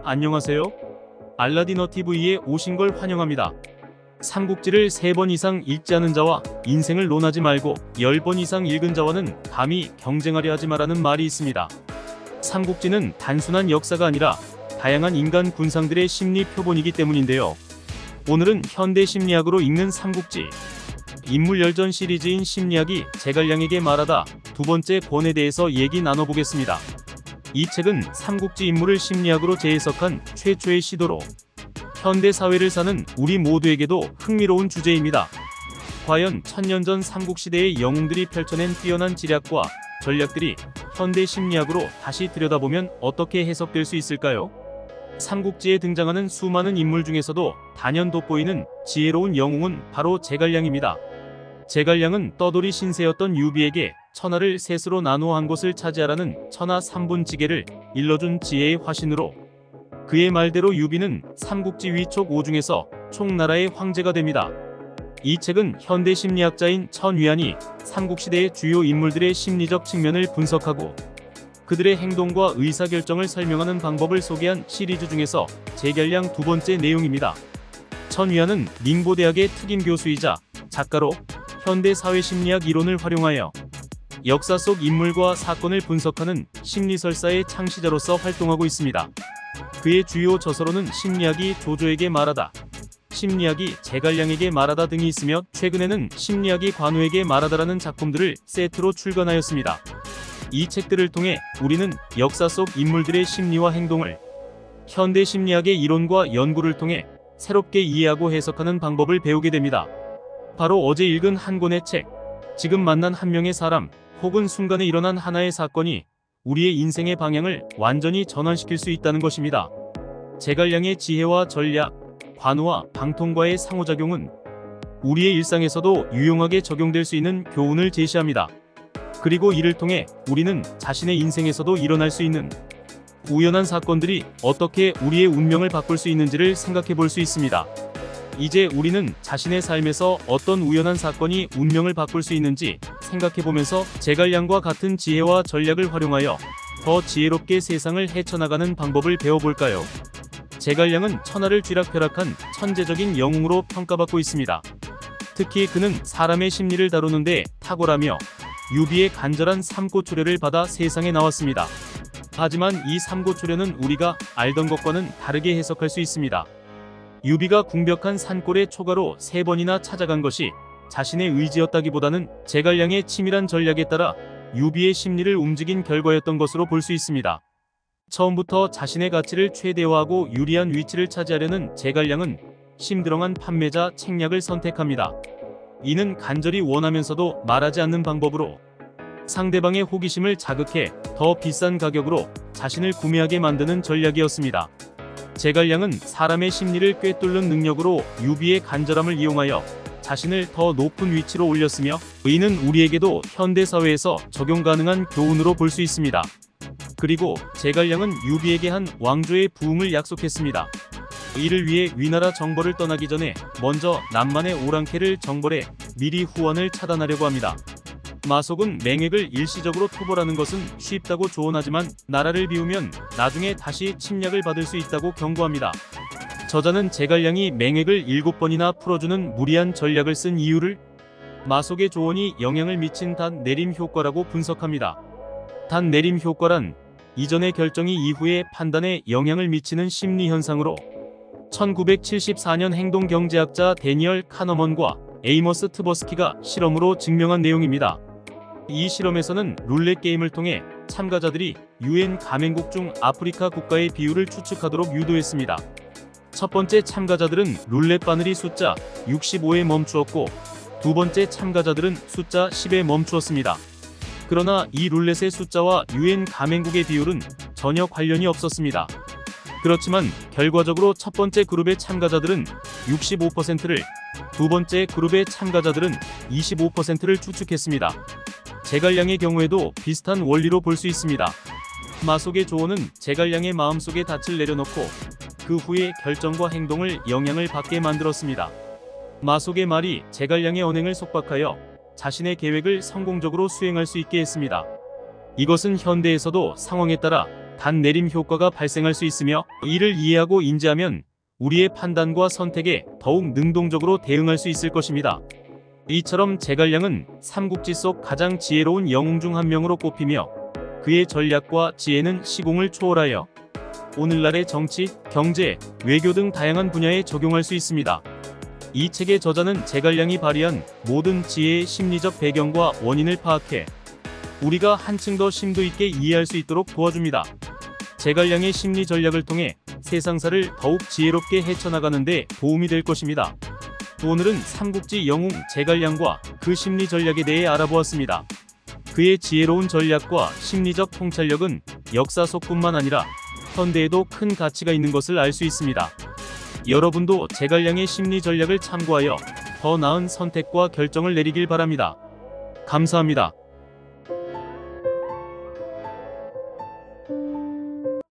안녕하세요. 알라디너 TV에 오신 걸 환영합니다. 삼국지를 3번 이상 읽지 않은 자와 인생을 논하지 말고 10번 이상 읽은 자와는 감히 경쟁하려 하지 마라는 말이 있습니다. 삼국지는 단순한 역사가 아니라 다양한 인간 군상들의 심리 표본이기 때문인데요. 오늘은 현대 심리학으로 읽는 삼국지 인물 열전 시리즈인 심리학이 제갈량에게 말하다 두 번째 권에 대해서 얘기 나눠보겠습니다. 이 책은 삼국지 인물을 심리학으로 재해석한 최초의 시도로 현대 사회를 사는 우리 모두에게도 흥미로운 주제입니다. 과연 천년 전 삼국시대의 영웅들이 펼쳐낸 뛰어난 지략과 전략들이 현대 심리학으로 다시 들여다보면 어떻게 해석될 수 있을까요? 삼국지에 등장하는 수많은 인물 중에서도 단연 돋보이는 지혜로운 영웅은 바로 제갈량입니다. 제갈량은 떠돌이 신세였던 유비에게 천하를 셋으로 나누어 한 곳을 차지하라는 천하 삼분지계를 일러준 지혜의 화신으로 그의 말대로 유비는 삼국지 위촉 5중에서 총나라의 황제가 됩니다. 이 책은 현대 심리학자인 천위안이 삼국시대의 주요 인물들의 심리적 측면을 분석하고 그들의 행동과 의사결정을 설명하는 방법을 소개한 시리즈 중에서 제갈량 두 번째 내용입니다. 천위안은 닝보대학의 특임 교수이자 작가로 현대 사회심리학 이론을 활용하여 역사 속 인물과 사건을 분석하는 심리설사의 창시자로서 활동하고 있습니다. 그의 주요 저서로는 심리학이 조조에게 말하다, 심리학이 제갈량에게 말하다 등이 있으며 최근에는 심리학이 관우에게 말하다라는 작품들을 세트로 출간하였습니다. 이 책들을 통해 우리는 역사 속 인물들의 심리와 행동을 현대 심리학의 이론과 연구를 통해 새롭게 이해하고 해석하는 방법을 배우게 됩니다. 바로 어제 읽은 한 권의 책, 지금 만난 한 명의 사람, 혹은 순간에 일어난 하나의 사건이 우리의 인생의 방향을 완전히 전환시킬 수 있다는 것입니다. 제갈량의 지혜와 전략, 관우와 방통과의 상호작용은 우리의 일상에서도 유용하게 적용될 수 있는 교훈을 제시합니다. 그리고 이를 통해 우리는 자신의 인생에서도 일어날 수 있는 우연한 사건들이 어떻게 우리의 운명을 바꿀 수 있는지를 생각해 볼 수 있습니다. 이제 우리는 자신의 삶에서 어떤 우연한 사건이 운명을 바꿀 수 있는지 생각해보면서 제갈량과 같은 지혜와 전략을 활용하여 더 지혜롭게 세상을 헤쳐나가는 방법을 배워볼까요? 제갈량은 천하를 쥐락펴락한 천재적인 영웅으로 평가받고 있습니다. 특히 그는 사람의 심리를 다루는 데 탁월하며 유비의 간절한 삼고초려를 받아 세상에 나왔습니다. 하지만 이 삼고초려는 우리가 알던 것과는 다르게 해석할 수 있습니다. 유비가 궁벽한 산골의 초가로 3번이나 찾아간 것이 자신의 의지였다기보다는 제갈량의 치밀한 전략에 따라 유비의 심리를 움직인 결과였던 것으로 볼 수 있습니다. 처음부터 자신의 가치를 최대화하고 유리한 위치를 차지하려는 제갈량은 심드렁한 판매자 책략을 선택합니다. 이는 간절히 원하면서도 말하지 않는 방법으로 상대방의 호기심을 자극해 더 비싼 가격으로 자신을 구매하게 만드는 전략이었습니다. 제갈량은 사람의 심리를 꿰뚫는 능력으로 유비의 간절함을 이용하여 자신을 더 높은 위치로 올렸으며 이는 우리에게도 현대사회에서 적용 가능한 교훈으로 볼 수 있습니다. 그리고 제갈량은 유비에게 한 왕조의 부흥을 약속했습니다. 이를 위해 위나라 정벌을 떠나기 전에 먼저 남만의 오랑캐를 정벌해 미리 후원을 차단하려고 합니다. 마속은 맹획을 일시적으로 토벌하는 것은 쉽다고 조언하지만 나라를 비우면 나중에 다시 침략을 받을 수 있다고 경고합니다. 저자는 제갈량이 맹획을 7번이나 풀어주는 무리한 전략을 쓴 이유를 마속의 조언이 영향을 미친 단 내림 효과라고 분석합니다. 단 내림 효과란 이전의 결정이 이후의 판단에 영향을 미치는 심리 현상으로 1974년 행동경제학자 데니얼 카너먼과 에이머스 트버스키가 실험으로 증명한 내용입니다. 이 실험에서는 룰렛 게임을 통해 참가자들이 UN 가맹국 중 아프리카 국가의 비율을 추측하도록 유도했습니다. 첫 번째 참가자들은 룰렛 바늘이 숫자 65에 멈추었고 두 번째 참가자들은 숫자 10에 멈추었습니다. 그러나 이 룰렛의 숫자와 UN 가맹국의 비율은 전혀 관련이 없었습니다. 그렇지만 결과적으로 첫 번째 그룹의 참가자들은 65%를, 두 번째 그룹의 참가자들은 25%를 추측했습니다. 제갈량의 경우에도 비슷한 원리로 볼 수 있습니다. 마속의 조언은 제갈량의 마음속에 닻을 내려놓고 그 후에 결정과 행동을 영향을 받게 만들었습니다. 마속의 말이 제갈량의 언행을 속박하여 자신의 계획을 성공적으로 수행할 수 있게 했습니다. 이것은 현대에서도 상황에 따라 단내림 효과가 발생할 수 있으며, 이를 이해하고 인지하면 우리의 판단과 선택에 더욱 능동적으로 대응할 수 있을 것입니다. 이처럼 제갈량은 삼국지 속 가장 지혜로운 영웅 중 한 명으로 꼽히며, 그의 전략과 지혜는 시공을 초월하여 오늘날의 정치, 경제, 외교 등 다양한 분야에 적용할 수 있습니다. 이 책의 저자는 제갈량이 발휘한 모든 지혜의 심리적 배경과 원인을 파악해 우리가 한층 더 심도 있게 이해할 수 있도록 도와줍니다. 제갈량의 심리 전략을 통해 세상사를 더욱 지혜롭게 헤쳐나가는 데 도움이 될 것입니다. 오늘은 삼국지 영웅 제갈량과 그 심리 전략에 대해 알아보았습니다. 그의 지혜로운 전략과 심리적 통찰력은 역사 속뿐만 아니라 현대에도 큰 가치가 있는 것을 알 수 있습니다. 여러분도 제갈량의 심리 전략을 참고하여 더 나은 선택과 결정을 내리길 바랍니다. 감사합니다.